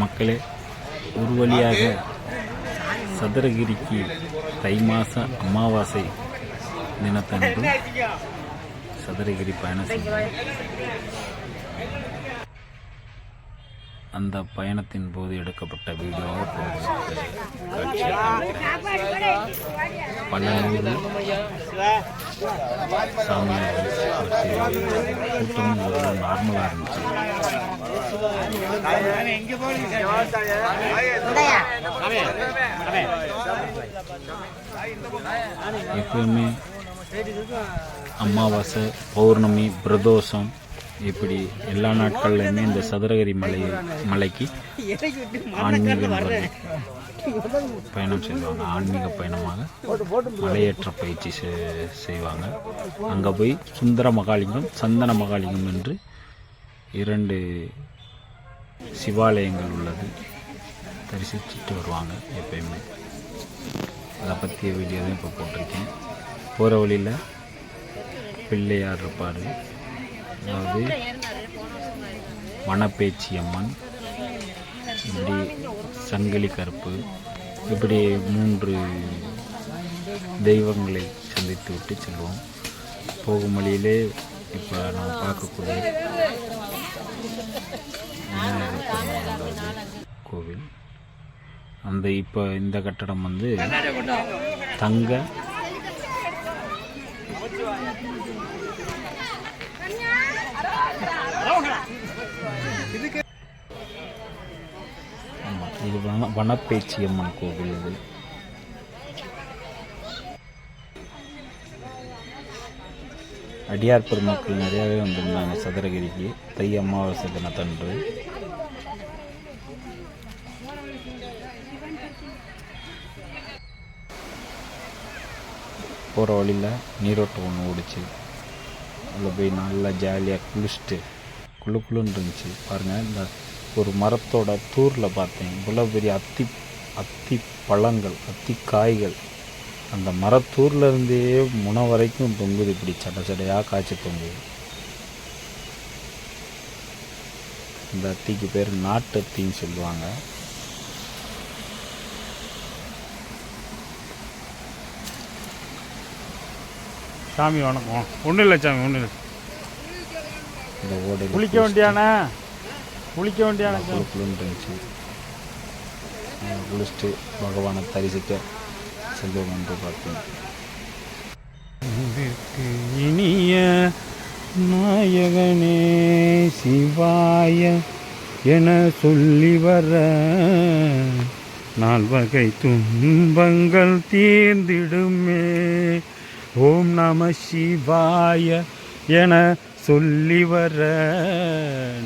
மக்களே, ஒரு வழியாக சதுரகிரிக்கு தை மாத அமாவாசை தினத்தன்று சதுரகிரி பயணம் செய்தோம். அந்த பயணத்தின் போது எடுக்கப்பட்ட வீடியோவை பல ஊர் சாமியார் கூட்டம் நார்மலாக இருந்துச்சு. எப்பவுமே அமாவாசை, பௌர்ணமி, பிரதோஷம் இப்படி எல்லா நாட்கள்லையுமே இந்த சதுரகிரி மலைக்கு ஆன்மீக பயணம் செய்வாங்க. ஆன்மீக பயணமாக மலையேற்ற பயிற்சி செய்வாங்க. அங்கே போய் சுந்தர மகாலிங்கம், சந்தன மகாலிங்கம் என்று 2 சிவாலயங்கள் உள்ளது. தரிசிச்சுட்டு வருவாங்க எப்பயுமே. அதை பற்றிய வீடியோ தான் இப்போ போட்டிருக்கேன். போகிற வழியில் பிள்ளையார் இருப்பார், அதாவது வனப்பேச்சி அம்மன், இப்படி சங்கிலி கருப்பு, இப்படி 3 தெய்வங்களை சந்தித்து விட்டு செல்வோம். போகும் வழியிலே இப்போ நம்ம பார்க்கக்கூடிய கோவில், அந்த இப்போ இந்த கட்டடம் வந்து தங்க இது வனப்பேச்சி அம்மன் கோவில். இது அடியார் பெருமக்கள் நிறையாவே வந்திருந்தாங்க சதுரகிரிக்கு தை அமாவாசை தினத்தன்று. போகிற வழியில் நீரோட்டம் ஒன்று ஓடிச்சு. அதில் போய் நல்லா ஜாலியாக குளிச்சுட்டு குளுன்னு இருந்துச்சு. பாருங்கள், இந்த ஒரு மரத்தோட தூரில் பார்த்தேன் இவ்வளோ பெரிய அத்தி பழங்கள், அத்தி காய்கள் அந்த மரத்தூரில் இருந்தே முனை வரைக்கும் தொங்குது. இப்படி சடையாக காய்ச்சி தொங்குது. இந்த அத்திக்கு பேர் நாட்டு அத்தின்னு சொல்லுவாங்க. சாமி வணக்கம். ஒன்றும் இல்லை சாமி, ஒன்றும் இல்லை. இந்த ஓடை குளிக்க வேண்டியானே குளுன்னு இருந்துச்சு. குளிச்சுட்டு பகவானை தரிசிக்க செல்வம் என்று பார்த்தேன். இனிய நாயகனே சிவாய என சொல்லி வர 4 வகை துன்பங்கள் தீர்ந்திடுமே. ஓம் நம சிவாய என சொல்லி வர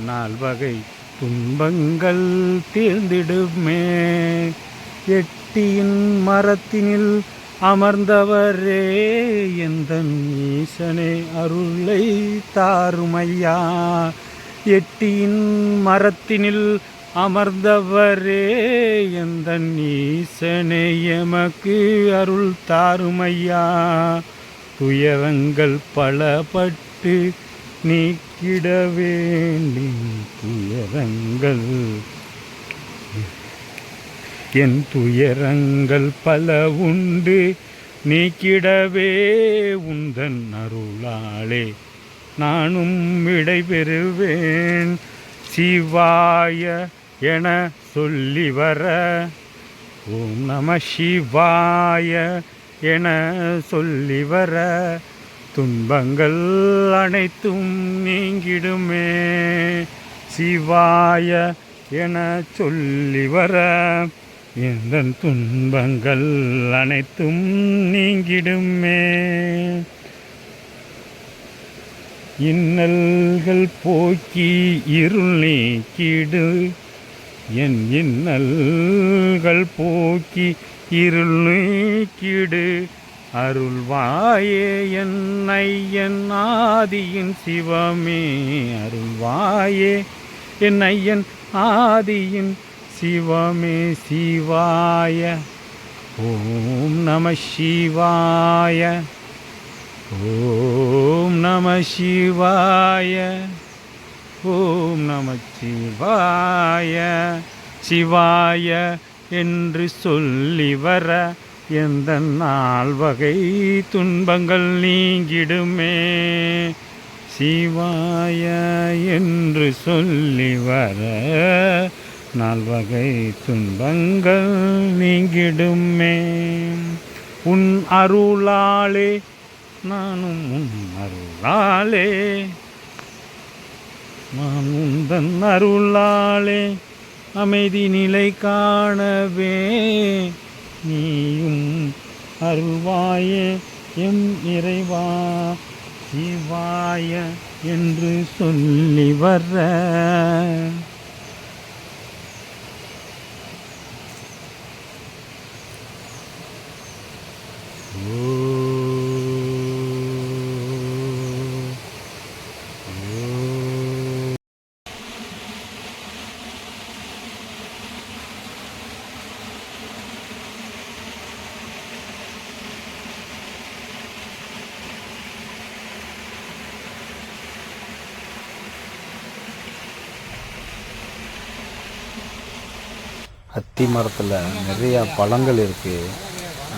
4 வகை துன்பங்கள் தீர்ந்திடுமே. எட்டியின் மரத்தினில் அமர்ந்தவரே எந்தன் ஈசனே அருளை தாருமையா. எட்டியின் மரத்தினில் அமர்ந்தவரே எந்தன் ஈசனே எமக்கு அருள் தாருமையா. துயரங்கள் பலப்பட்டு நீக்கிட வேண்டி துயரங்கள் என் துயரங்கள் பல உண்டு நீக்கிடவே உந்தன் அருளாலே நானும் விடை பெறுவேன். சிவாய என சொல்லி வர ஓம் நம சிவாய என சொல்லி வர துன்பங்கள் அனைத்தும் நீங்கிடுமே. சிவாய என சொல்லி வர எந்தன் துன்பங்கள் அனைத்தும் நீங்கிடுமே. இன்னல்கள் போக்கி இருள் நீக்கிடு என் இன்னல்கள் போக்கி இருள் நீக்கிடு. அருள்வாயே என்னை என் ஆதியின் சிவமே. அருள்வாயே என்னை என் ஆதியின் சிவமே. சிவாய ஓம் நம சிவாய. ஓம் நம சிவாய. ஓம் நம சிவாய. சிவாய என்று சொல்லி வர எந்த நாள் வகை துன்பங்கள் நீங்கிடுமே. சிவாய என்று சொல்லி வர நால்வகை துன்பங்கள் நீங்கிடுமே. உன் அருளாலே நானும் உன் அருளாலே நான் உந்தன் அருளாலே அமைதி நிலை காணவே நீயும் அருள்வாயே எம் இறைவா. சிவாய என்று சொல்லி வர அத்தி மரத்தில் நிறையா பழங்கள் இருக்குது.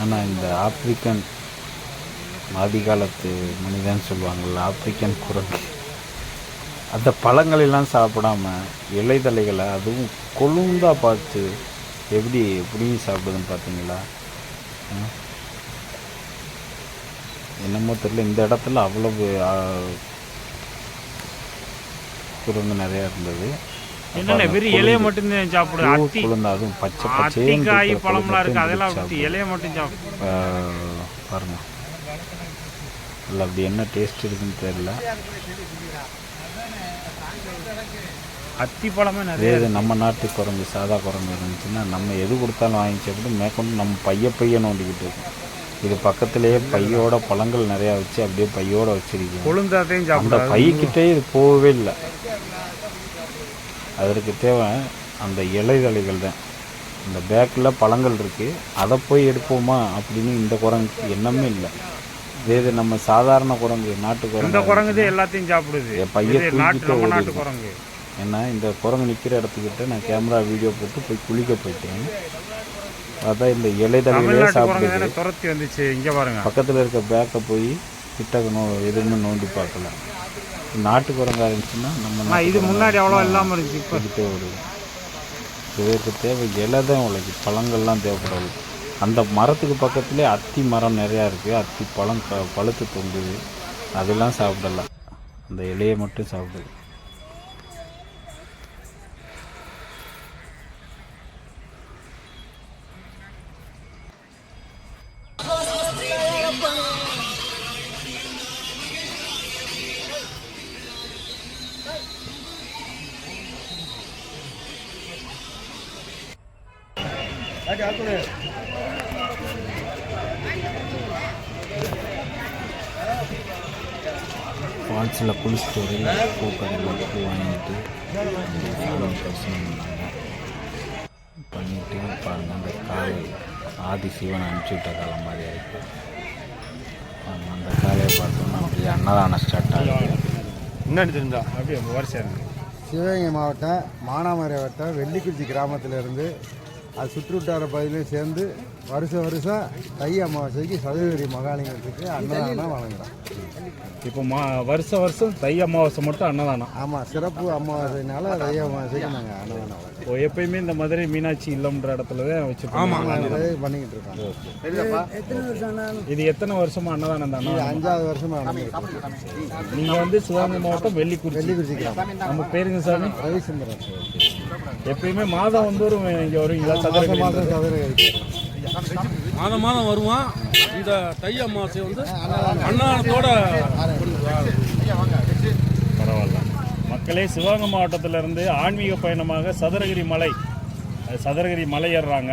ஆனால் இந்த ஆப்பிரிக்கன் ஆதிகாலத்து மனிதன் சொல்லுவாங்கள்ல, ஆப்பிரிக்கன் குரங்கு, அந்த பழங்களெல்லாம் சாப்பிடாம இலைதலைகளை அதுவும் கொழுந்தாக பார்த்து எப்படி பிடிங்கி சாப்பிடுதுன்னு பார்த்தீங்களா? என்னமோ தெரியல, இந்த இடத்துல அவ்வளவு குரங்கு நிறையா இருந்தது. என்னென்ன வெறும் இலையை மட்டும்தான் சாப்பிடுது. குழந்தை அதுவும் பச்சை அத்திக்காய் பழம்லாம் இருக்குது, அதெல்லாம் இலையை மட்டும் சாப்பிடும் பாருங்க. இல்லை அப்படி என்ன டேஸ்ட் இருக்குன்னு தெரியல. அத்தி பழமே நிறைய. நம்ம நாட்டு குரங்கு சாதா குரங்கு இருந்துச்சுன்னா நம்ம எது கொடுத்தாலும் வாங்கி சாப்பிட்டு மேற்கொண்டு நம்ம பைய நோண்டிக்கிட்டு இருக்கோம். இது பக்கத்துலேயே பையோட பழங்கள் நிறையா வச்சு அப்படியே பையோட வச்சிருக்கோம். அந்த பையக்கிட்டே இது போகவே இல்லை. அதற்கு தேவை அந்த இலைதலைகள் தான். இந்த பேக்கில் பழங்கள் இருக்குது, அதை போய் எடுப்போமா அப்படின்னு இந்த குரங்கு எண்ணமே இல்லை. இது நம்ம சாதாரண குரங்கு, நாட்டு குரங்கு தான் எல்லாத்தையும் சாப்பிடுது. பைய நாட்டு குரங்கு. ஏன்னா இந்த குரங்கு நிற்கிற இடத்துக்கிட்ட நான் கேமரா வீடியோ போட்டு போய் குளிக்க போயிட்டேன். அதான் இந்த இலைதலைகளே சாப்பிடுது. துரத்தி வந்துச்சு. இங்கே பாருங்க, பக்கத்தில் இருக்க பேக்கை போய் கிட்ட எதுவுமே நோண்டி பார்க்கல. நாட்டு குரங்கா இருந்துச்சுன்னா நம்ம இது முன்னாடி அவ்வளோ இல்லாமல் இருந்துச்சு. இப்போ வருது. இதற்கு தேவை இலை தான் உழைக்கு, பழங்கள்லாம் தேவைப்படாது. அந்த மரத்துக்கு பக்கத்துலேயே அத்தி மரம் நிறையா இருக்குது. அத்தி பழம் பழுத்து தொங்குது, அதெல்லாம் சாப்பிடலாம். அந்த இலையை மட்டும் சாப்பிடுது. ஃபால்ஸில் குளிச்சுட்டு வரையில் பூக்கடையில் பூ வாங்கிட்டு சாமி தரிசனம் பண்ணிட்டு பாருங்கள். அந்த காலை ஆதி சிவன் அனுப்பிச்சி விட்ட காலம் மாதிரி ஆகிட்டு அந்த காலையை பார்த்தோம்னா அப்படியே அன்னதானம் ஸ்டார்ட் ஆகுது. முன்னாடி தெரிஞ்சா அப்படியே வருஷம். சிவகங்கை மாவட்டம் மானாமரை வட்டம் வெள்ளிக்குறிச்சி கிராமத்திலேருந்து அது சுற்றுவட்டார பகுதியிலையும் சேர்ந்து வருஷம் தை அமாவாசைக்கு சதுரகிரி மகாலிங்கத்துக்கு அன்னதானம் வழங்குறோம். இப்போ வருஷம் தை அமாவாசை மட்டும் அன்னதானம். ஆமாம், சிறப்பு அமாவாசைனால தை அமாவாசைக்கு நாங்கள் அன்னதானம் வழங்குறோம். எப்பயுமே இந்த மதுரை மீனாட்சி இல்லம்ன்ற இடத்துல தான் வச்சு பண்ணிக்கிட்டு இருக்கோம். இது எத்தனை வருஷமா அன்னதானம் தானே? 5வது வருஷமா நடந்துருக்கோம். நீங்கள் வந்து சிவகங்கை மாவட்டம் வெள்ளிக்குறிச்சி கிராமம். நம்ம பேருங்க சாமி? ரவிசுந்தரம். எப்பயுமே மாதம் வந்தோறும் இங்கே வருவீங்களா? மாதம் சதுரகிரி மாதம் வருவான். இந்த தை அமாவாசை வந்து அன்னதானத்தோட. பரவாயில்ல மக்களே. சிவகங்கை மாவட்டத்திலேருந்து ஆன்மீக பயணமாக சதுரகிரி மலை ஏறுறாங்க.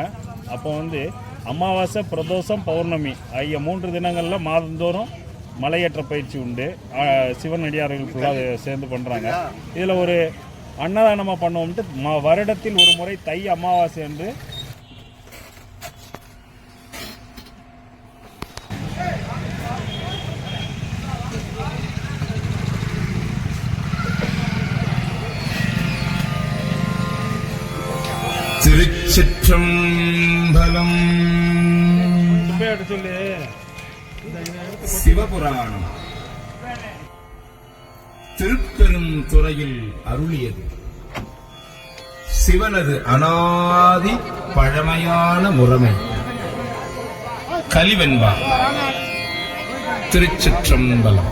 அப்போ வந்து அமாவாசை, பிரதோஷம், பௌர்ணமி ஆகிய 3 தினங்களில் மாதந்தோறும் மலையேற்ற பயிற்சி உண்டு. சிவனடியார்கள் ஃபுல்லாக சேர்ந்து பண்ணுறாங்க. இதில் ஒரு அன்னதானமாக பண்ணுவோம்ட்டு வருடத்தில் ஒரு முறை தை அமாவாசை என்று திருச்சிற்றம்பலம். சிவபுராணம் திருப்பெரும் துறையில் அருளியது. சிவனது அனாதி பழமையான முறைமை கலிவெண்பா. திருச்சிற்றம்பலம்.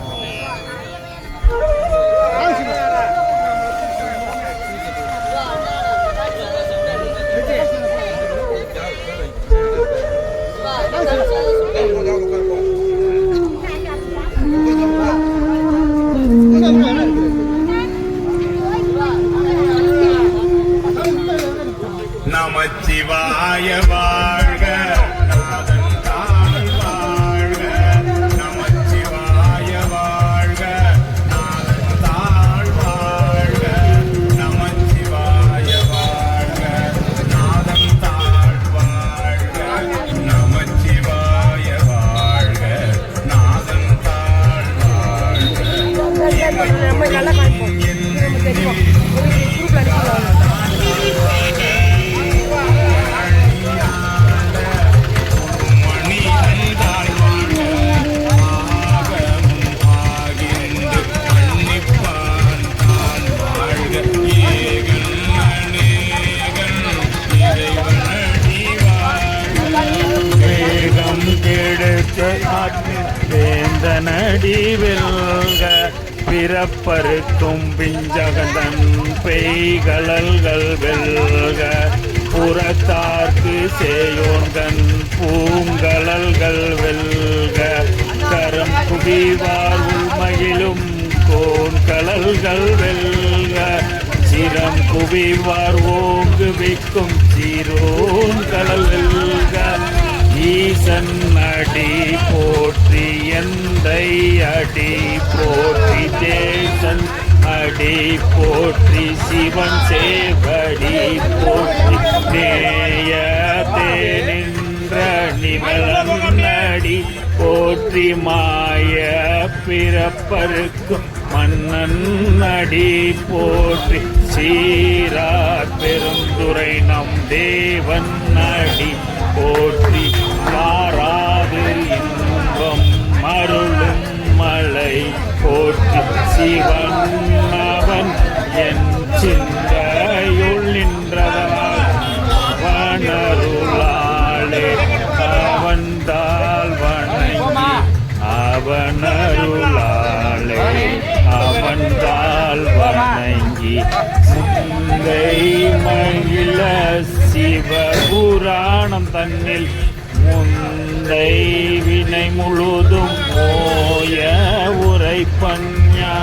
நமச்சிவாய வாழ்க, நாதன் தாழ் வாழ்க. நமச்சிவாய வாழ்க, நாதன் தாழ் வாழ்க. நமச்சிவாய வாழ்க, நாதன் தாழ் வாழ்க. நமச்சிவாய வாழ்க, நாதன் தாழ் வாழ்க. வேந்தனடி வெல்க, பிறப்பருக்கும் பிஞ்சகந்தன் பெய்கழல்கள் வெல்க. புறத்தார்க்கு சேயோன்கண் பூங்கழல்கள் வெல்க. கரம் குவிவார் உள்மகிழும் கோன்கழல்கள் வெல்க. சிரம் குவிவார் ஓங்குவிக்கும் சீரோன் கடல் வெல்க. ஈசன் அடி போற்றி, எந்தை அடி போற்றி, தேசன் அடி போற்றி, சிவன் சேவடி போற்றி. நேயத்தே நின்ற நிமலன் அடி போற்றி, மாய பிறப்பருக்கும் மன்னன் அடி போற்றி. சீரார் பெருந்துரை நம் தேவன் அடி போற்றி. மாறாது இன்பம் அருளும் மலை போற்றி. சிவன் அவன் என் சிந்தையுள் நின்றவன் அவனருளாலே அவன்தாள் வணங்கி. அவனருளாலே அவன்தாள் வணங்கி. முந்தை மகிழ சிவபுராணம் தன்னில் முந்தை வினை முழுதும் மோய உரைப்பஞ்ஞா.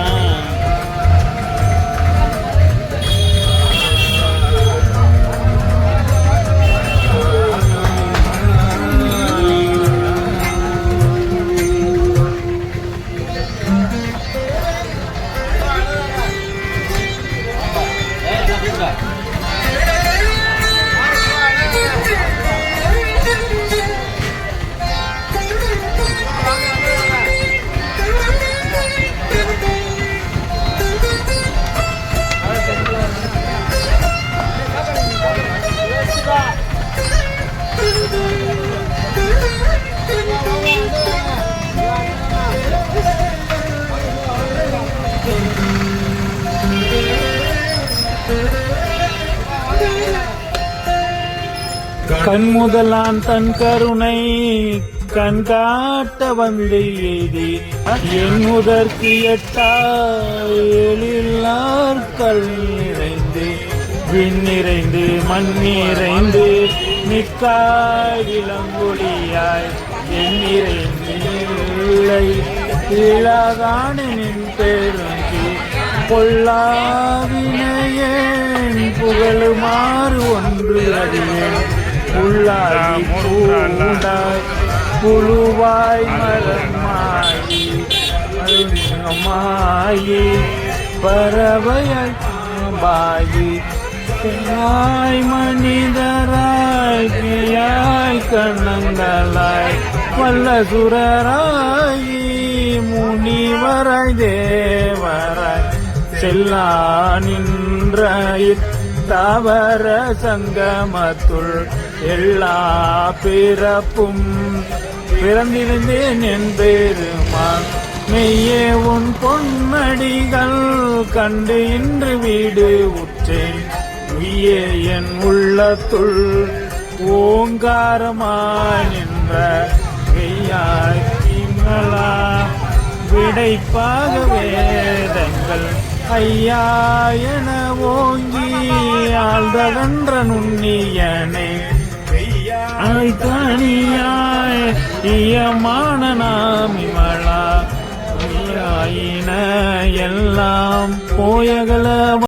கண்முதலான் தன் கருணை கண் காட்ட வந்து எய்தி. என் முதற்கு எட்டார் கல் நிறைந்து விண் நிறைந்து மண் நிறைந்து நிற்காய் இளங்கொடியாய். என் நிறைந்து இழகான நின் பெருங்கி பொல்லாவினையேன் புகழுமாறு ஒன்று அறிவேன். உள்ளாய் பூண்டாய் புழுவாய் மரமாயி மாயி பறவையாய் பாயி. பெண்ணாய் மனிதராய் பியாய் கண்ணங்களாய் வல்லசுரராயி முனிவராய் தேவராய் செல்லா நின்ற தாவர சங்கமத்துள் எல்லா பிறப்பும் பிறந்திருந்தேன் என் பெருமான் மெய்யே உன் பொன்மடிகள் கண்டு இன்று வீடு உற்றேன் உய்யே என் உள்ளத்துள் ஓங்காரமாய் நின்ற மெய்யாய் இம்மலா விடைப்பாக வேதங்கள் ஐயா என ஓங்கி ஆழ்தகன்ற நுண்ணியனை தனியாய் இயமான நாமிமலா எல்லாம் போயகல